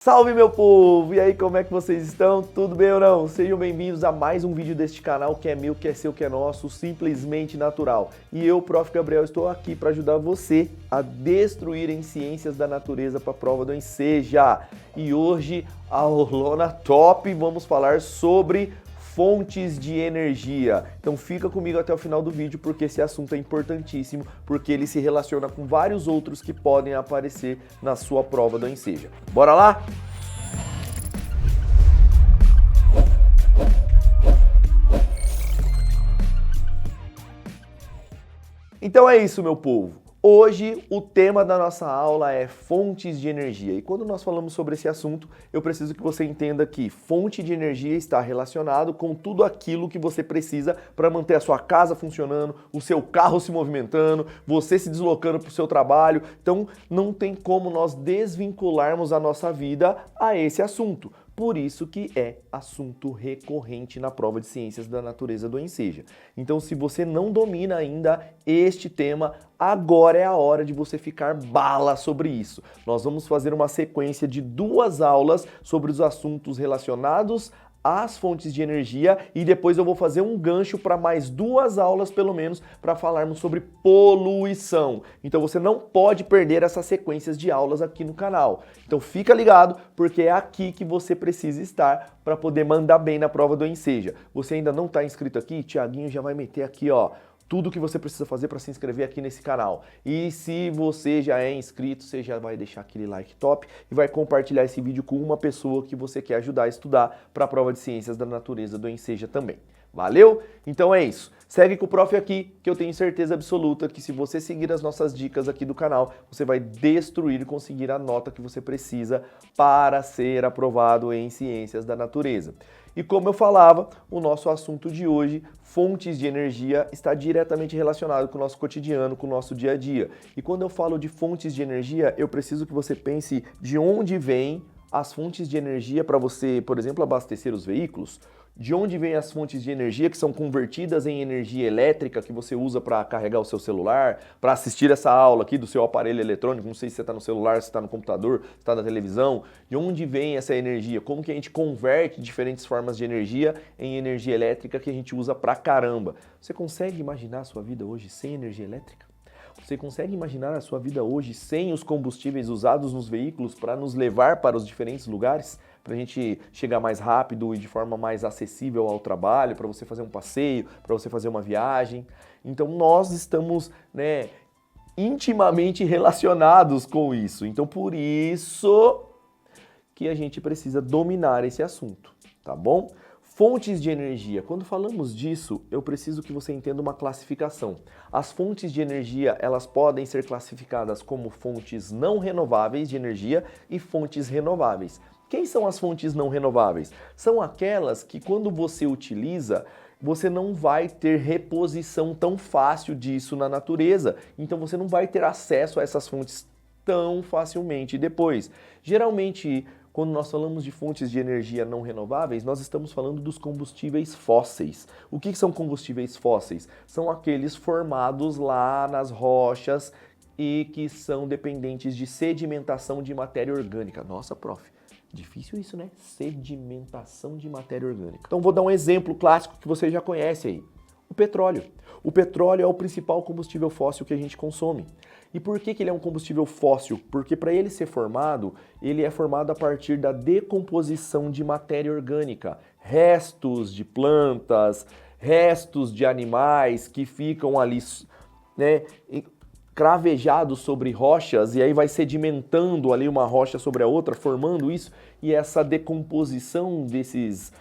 Salve meu povo! E aí, como é que vocês estão? Tudo bem ou não? Sejam bem-vindos a mais um vídeo deste canal que é meu, que é seu, que é nosso, simplesmente natural. E eu, Prof. Gabriel, estou aqui para ajudar você a destruir em ciências da natureza para a prova do Enseja. E hoje, aulona top, vamos falar sobre fontes de energia. Então fica comigo até o final do vídeo porque esse assunto é importantíssimo, porque ele se relaciona com vários outros que podem aparecer na sua prova do Enseja. Bora lá? Então é isso, meu povo. Hoje o tema da nossa aula é fontes de energia. E quando nós falamos sobre esse assunto, eu preciso que você entenda que fonte de energia está relacionado com tudo aquilo que você precisa para manter a sua casa funcionando, o seu carro se movimentando, você se deslocando para o seu trabalho. Então não tem como nós desvincularmos a nossa vida a esse assunto. Por isso que é assunto recorrente na prova de ciências da natureza do Enseja. Então, se você não domina ainda este tema, agora é a hora de você ficar bala sobre isso. Nós vamos fazer uma sequência de 2 aulas sobre os assuntos relacionados às fontes de energia e depois eu vou fazer um gancho para mais 2 aulas pelo menos para falarmos sobre poluição. Então você não pode perder essas sequências de aulas aqui no canal. Então fica ligado porque é aqui que você precisa estar para poder mandar bem na prova do Enseja. Você ainda não está inscrito aqui? Tiaguinho já vai meter aqui, ó, tudo que você precisa fazer para se inscrever aqui nesse canal. E se você já é inscrito, você já vai deixar aquele like top e vai compartilhar esse vídeo com uma pessoa que você quer ajudar a estudar para a prova de ciências da natureza do Enseja também. Valeu? Então é isso. Segue com o prof aqui, que eu tenho certeza absoluta que se você seguir as nossas dicas aqui do canal, você vai destruir e conseguir a nota que você precisa para ser aprovado em ciências da natureza. E como eu falava, o nosso assunto de hoje, fontes de energia, está diretamente relacionado com o nosso cotidiano, com o nosso dia a dia. E quando eu falo de fontes de energia, eu preciso que você pense de onde vêm as fontes de energia para você, por exemplo, abastecer os veículos. De onde vêm as fontes de energia que são convertidas em energia elétrica que você usa para carregar o seu celular, para assistir essa aula aqui do seu aparelho eletrônico, não sei se você está no celular, se está no computador, se está na televisão. De onde vem essa energia? Como que a gente converte diferentes formas de energia em energia elétrica que a gente usa pra caramba? Você consegue imaginar a sua vida hoje sem energia elétrica? Você consegue imaginar a sua vida hoje sem os combustíveis usados nos veículos para nos levar para os diferentes lugares? Para a gente chegar mais rápido e de forma mais acessível ao trabalho, para você fazer um passeio, para você fazer uma viagem. Então nós estamos, intimamente relacionados com isso. Então por isso que a gente precisa dominar esse assunto, tá bom? Fontes de energia. Quando falamos disso, eu preciso que você entenda uma classificação. As fontes de energia, elas podem ser classificadas como fontes não renováveis de energia e fontes renováveis. Quem são as fontes não renováveis? São aquelas que quando você utiliza, você não vai ter reposição tão fácil disso na natureza. Então você não vai ter acesso a essas fontes tão facilmente depois. Geralmente, quando nós falamos de fontes de energia não renováveis, nós estamos falando dos combustíveis fósseis. O que são combustíveis fósseis? São aqueles formados lá nas rochas e que são dependentes de sedimentação de matéria orgânica. Nossa, prof, difícil isso, né? Sedimentação de matéria orgânica. Então vou dar um exemplo clássico que você já conhece aí. O petróleo. O petróleo é o principal combustível fóssil que a gente consome. E por que ele é um combustível fóssil? Porque para ele ser formado, ele é formado a partir da decomposição de matéria orgânica, restos de plantas, restos de animais que ficam ali, cravejados sobre rochas e aí vai sedimentando ali uma rocha sobre a outra, formando isso, e essa decomposição desses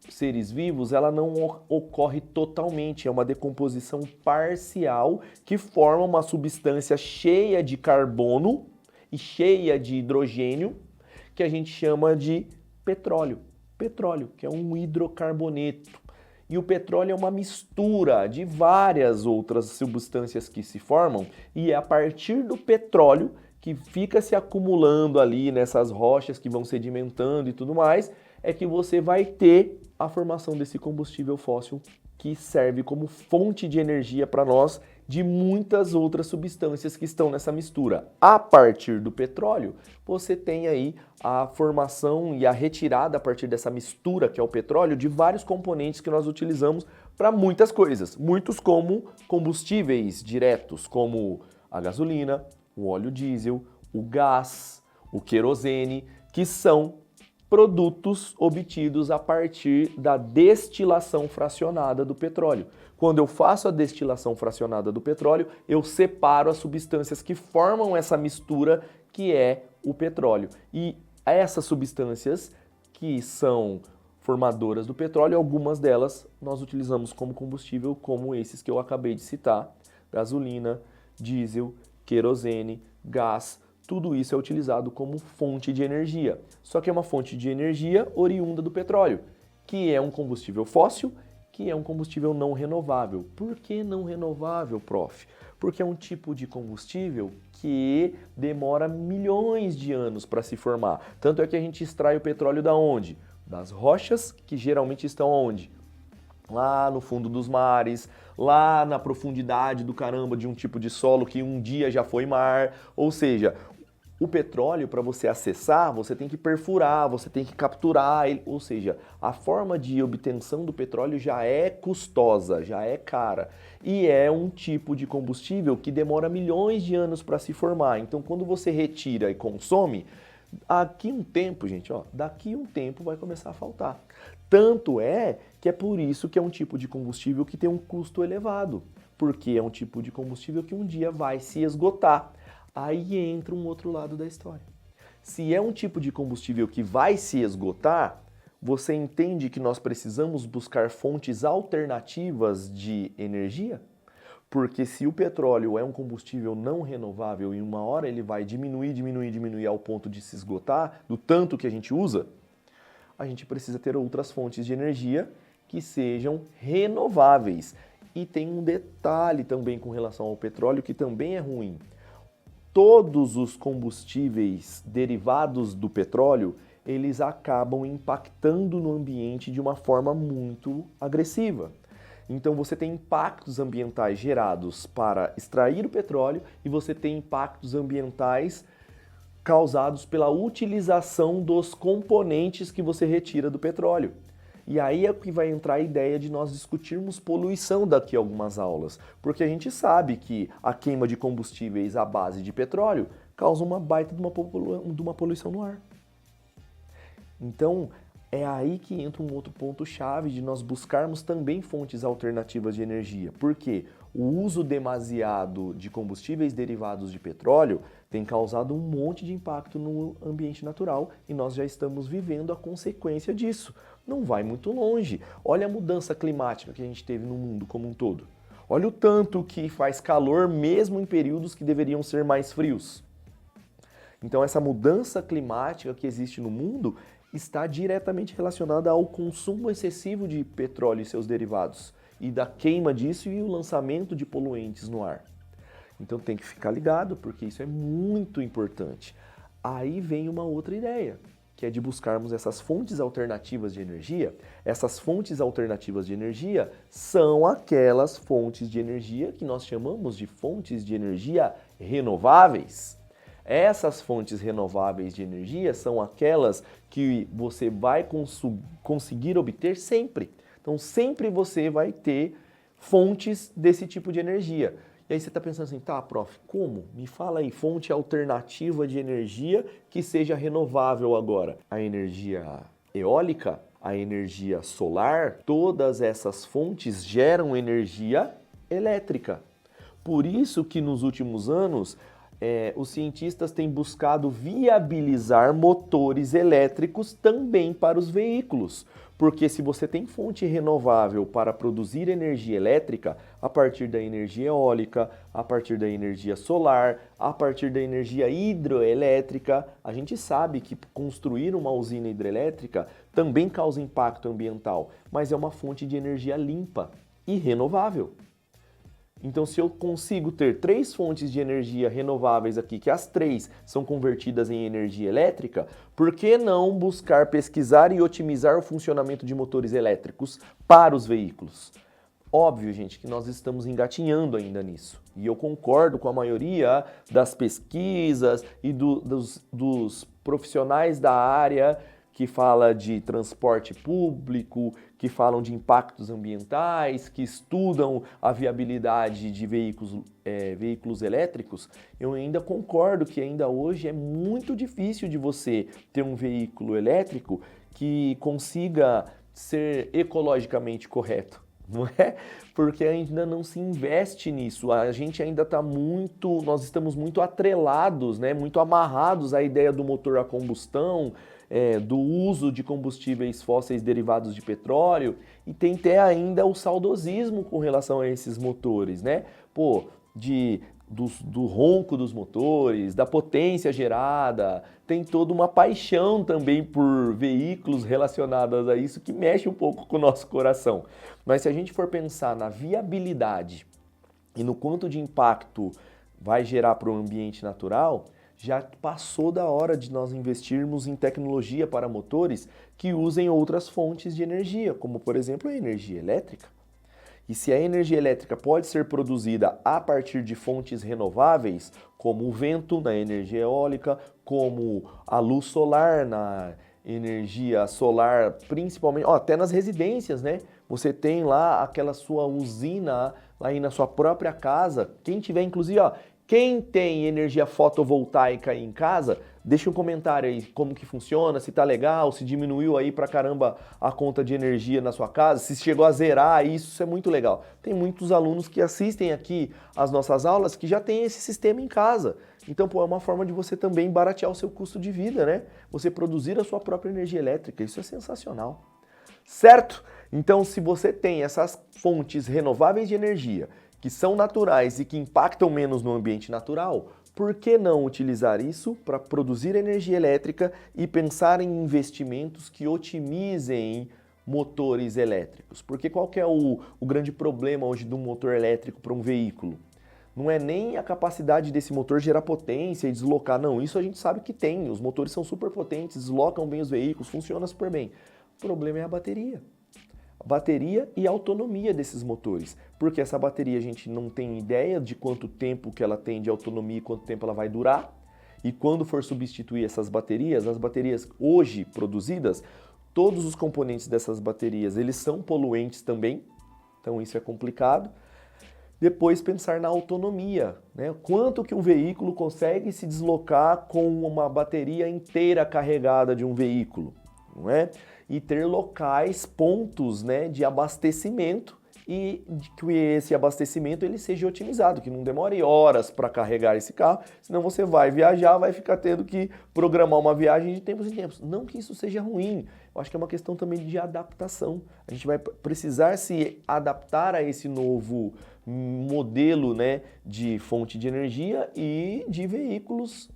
seres vivos, ela não ocorre totalmente, é uma decomposição parcial que forma uma substância cheia de carbono e cheia de hidrogênio, que a gente chama de petróleo. Petróleo, que é um hidrocarboneto. E o petróleo é uma mistura de várias outras substâncias que se formam, e é a partir do petróleo que fica se acumulando ali nessas rochas que vão sedimentando e tudo mais, é que você vai ter a formação desse combustível fóssil que serve como fonte de energia para nós de muitas outras substâncias que estão nessa mistura. A partir do petróleo, você tem aí a formação e a retirada a partir dessa mistura que é o petróleo de vários componentes que nós utilizamos para muitas coisas. Muitos como combustíveis diretos, como a gasolina, o óleo diesel, o gás, o querosene, que são produtos obtidos a partir da destilação fracionada do petróleo. Quando eu faço a destilação fracionada do petróleo, eu separo as substâncias que formam essa mistura que é o petróleo. E essas substâncias que são formadoras do petróleo, algumas delas nós utilizamos como combustível, como esses que eu acabei de citar: gasolina, diesel, querosene, gás. Tudo isso é utilizado como fonte de energia. Só que é uma fonte de energia oriunda do petróleo, que é um combustível fóssil, que é um combustível não renovável. Por que não renovável, prof? Porque é um tipo de combustível que demora milhões de anos para se formar. Tanto é que a gente extrai o petróleo da onde? Das rochas, que geralmente estão onde? Lá no fundo dos mares, lá na profundidade do caramba de um tipo de solo que um dia já foi mar. Ou seja, o petróleo, para você acessar, você tem que perfurar, você tem que capturar ele, ou seja, a forma de obtenção do petróleo já é custosa, já é cara. E é um tipo de combustível que demora milhões de anos para se formar. Então, quando você retira e consome, daqui um tempo, gente, daqui um tempo vai começar a faltar. Tanto é que é por isso que é um tipo de combustível que tem um custo elevado, porque é um tipo de combustível que um dia vai se esgotar. Aí entra um outro lado da história. Se é um tipo de combustível que vai se esgotar, você entende que nós precisamos buscar fontes alternativas de energia? Porque se o petróleo é um combustível não renovável e uma hora ele vai diminuir ao ponto de se esgotar, do tanto que a gente usa, a gente precisa ter outras fontes de energia que sejam renováveis. E tem um detalhe também com relação ao petróleo que também é ruim. Todos os combustíveis derivados do petróleo, eles acabam impactando no ambiente de uma forma muito agressiva. Então você tem impactos ambientais gerados para extrair o petróleo e você tem impactos ambientais causados pela utilização dos componentes que você retira do petróleo. E aí é que vai entrar a ideia de nós discutirmos poluição daqui a algumas aulas, porque a gente sabe que a queima de combustíveis à base de petróleo causa uma baita de uma poluição no ar. Então, é aí que entra um outro ponto-chave de nós buscarmos também fontes alternativas de energia. Porque o uso demasiado de combustíveis derivados de petróleo tem causado um monte de impacto no ambiente natural e nós já estamos vivendo a consequência disso. Não vai muito longe. Olha a mudança climática que a gente teve no mundo como um todo. Olha o tanto que faz calor mesmo em períodos que deveriam ser mais frios. Então essa mudança climática que existe no mundo está diretamente relacionada ao consumo excessivo de petróleo e seus derivados e da queima disso e o lançamento de poluentes no ar. Então tem que ficar ligado porque isso é muito importante. Aí vem uma outra ideia, que é de buscarmos essas fontes alternativas de energia. Essas fontes alternativas de energia são aquelas fontes de energia que nós chamamos de fontes de energia renováveis. Essas fontes renováveis de energia são aquelas que você vai conseguir obter sempre. Então, sempre você vai ter fontes desse tipo de energia. E aí você está pensando assim, tá, prof, como? Me fala aí, fonte alternativa de energia que seja renovável agora. A energia eólica, a energia solar, todas essas fontes geram energia elétrica. Por isso que nos últimos anos, os cientistas têm buscado viabilizar motores elétricos também para os veículos. Porque se você tem fonte renovável para produzir energia elétrica, a partir da energia eólica, a partir da energia solar, a partir da energia hidroelétrica, a gente sabe que construir uma usina hidrelétrica também causa impacto ambiental, mas é uma fonte de energia limpa e renovável. Então, se eu consigo ter 3 fontes de energia renováveis aqui, que as 3 são convertidas em energia elétrica, por que não buscar pesquisar e otimizar o funcionamento de motores elétricos para os veículos? Óbvio, gente, que nós estamos engatinhando ainda nisso. E eu concordo com a maioria das pesquisas e dos profissionais da área que fala de transporte público, que falam de impactos ambientais, que estudam a viabilidade de veículos elétricos. Eu ainda concordo que ainda hoje é muito difícil de você ter um veículo elétrico que consiga ser ecologicamente correto. Não é? Porque ainda não se investe nisso. A gente ainda está nós estamos muito atrelados, né? Muito amarrados à ideia do motor a combustão, do uso de combustíveis fósseis derivados de petróleo, e tem até ainda o saudosismo com relação a esses motores, né? Pô, do ronco dos motores, da potência gerada, tem toda uma paixão também por veículos relacionados a isso que mexe um pouco com o nosso coração. Mas se a gente for pensar na viabilidade e no quanto de impacto vai gerar para o ambiente natural, já passou da hora de nós investirmos em tecnologia para motores que usem outras fontes de energia, como por exemplo a energia elétrica. E se a energia elétrica pode ser produzida a partir de fontes renováveis, como o vento na energia eólica, como a luz solar na energia solar, principalmente, até nas residências, né? Você tem lá aquela sua usina aí na sua própria casa. Quem tiver, inclusive, quem tem energia fotovoltaica aí em casa, deixa um comentário aí como que funciona, se tá legal, se diminuiu aí pra caramba a conta de energia na sua casa, se chegou a zerar, isso é muito legal. Tem muitos alunos que assistem aqui as nossas aulas que já tem esse sistema em casa. Então, é uma forma de você também baratear o seu custo de vida, né? Você produzir a sua própria energia elétrica, isso é sensacional. Certo? Então, se você tem essas fontes renováveis de energia, que são naturais e que impactam menos no ambiente natural, por que não utilizar isso para produzir energia elétrica e pensar em investimentos que otimizem motores elétricos? Porque qual que é o grande problema hoje do motor elétrico para um veículo? Não é nem a capacidade desse motor gerar potência e deslocar, não. Isso a gente sabe que tem. Os motores são super potentes, deslocam bem os veículos, funciona super bem. O problema é a bateria. A bateria e a autonomia desses motores, porque essa bateria a gente não tem ideia de quanto tempo que ela tem de autonomia e quanto tempo ela vai durar, e quando for substituir essas baterias, as baterias hoje produzidas, todos os componentes dessas baterias, eles são poluentes também, então isso é complicado. Depois pensar na autonomia, né? Quanto que um veículo consegue se deslocar com uma bateria inteira carregada de um veículo, não é? E ter locais, pontos, né, de abastecimento e que esse abastecimento ele seja otimizado, que não demore horas para carregar esse carro, senão você vai viajar, vai ficar tendo que programar uma viagem de tempos em tempos. Não que isso seja ruim, eu acho que é uma questão também de adaptação. A gente vai precisar se adaptar a esse novo modelo, né, de fonte de energia e de veículos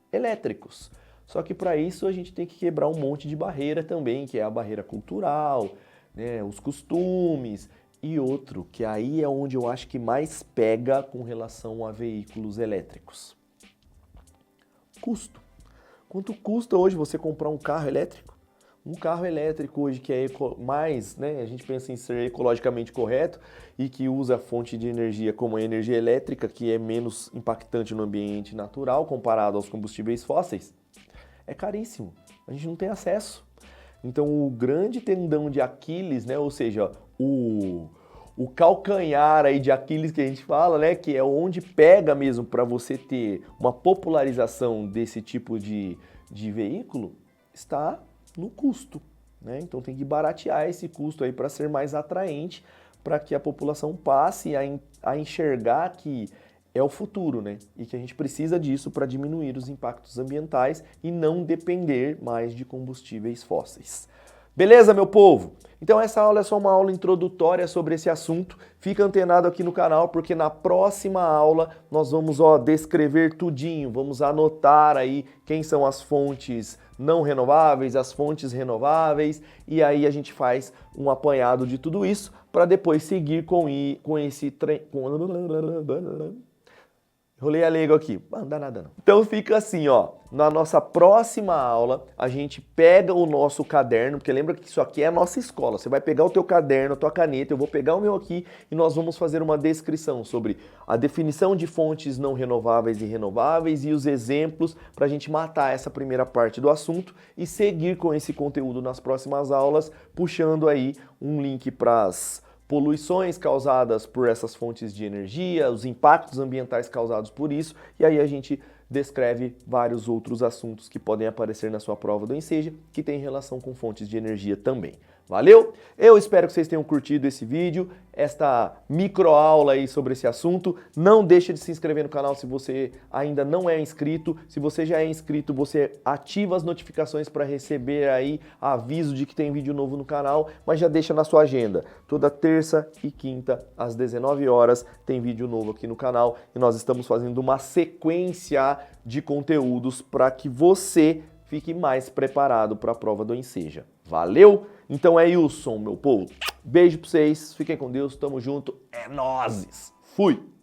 elétricos. Só que para isso a gente tem que quebrar um monte de barreira também, que é a barreira cultural, né, os costumes e outro, que aí é onde eu acho que mais pega com relação a veículos elétricos. Custo. Quanto custa hoje você comprar um carro elétrico? Um carro elétrico hoje que é mais, né, a gente pensa em ser ecologicamente correto e que usa a fonte de energia como a energia elétrica, que é menos impactante no ambiente natural comparado aos combustíveis fósseis, é caríssimo, a gente não tem acesso. Então o grande tendão de Aquiles, né, ou seja, o calcanhar aí de Aquiles que a gente fala, né, que é onde pega mesmo para você ter uma popularização desse tipo de veículo, está no custo, né? Então tem que baratear esse custo aí para ser mais atraente, para que a população passe a enxergar que é o futuro, né? E que a gente precisa disso para diminuir os impactos ambientais e não depender mais de combustíveis fósseis. Beleza, meu povo? Então essa aula é só uma aula introdutória sobre esse assunto. Fica antenado aqui no canal, porque na próxima aula nós vamos descrever tudinho, vamos anotar aí quem são as fontes não renováveis, as fontes renováveis, e aí a gente faz um apanhado de tudo isso para depois seguir com esse Enrolei a língua aqui. Não dá nada não. Então fica assim, ó. Na nossa próxima aula, a gente pega o nosso caderno, porque lembra que isso aqui é a nossa escola. Você vai pegar o teu caderno, a tua caneta, eu vou pegar o meu aqui e nós vamos fazer uma descrição sobre a definição de fontes não renováveis e renováveis e os exemplos para a gente matar essa primeira parte do assunto e seguir com esse conteúdo nas próximas aulas, puxando aí um link para as poluições causadas por essas fontes de energia, os impactos ambientais causados por isso, e aí a gente descreve vários outros assuntos que podem aparecer na sua prova do Enseja, que tem relação com fontes de energia também. Valeu? Eu espero que vocês tenham curtido esse vídeo, esta microaula aí sobre esse assunto. Não deixa de se inscrever no canal se você ainda não é inscrito. Se você já é inscrito, você ativa as notificações para receber aí aviso de que tem vídeo novo no canal, mas já deixa na sua agenda. Toda terça e quinta, às 19 horas, tem vídeo novo aqui no canal e nós estamos fazendo uma sequência de conteúdos para que você fique mais preparado para a prova do Enseja. Valeu? Então é Wilson, meu povo. Beijo pra vocês, fiquem com Deus, tamo junto, é nóis! Fui!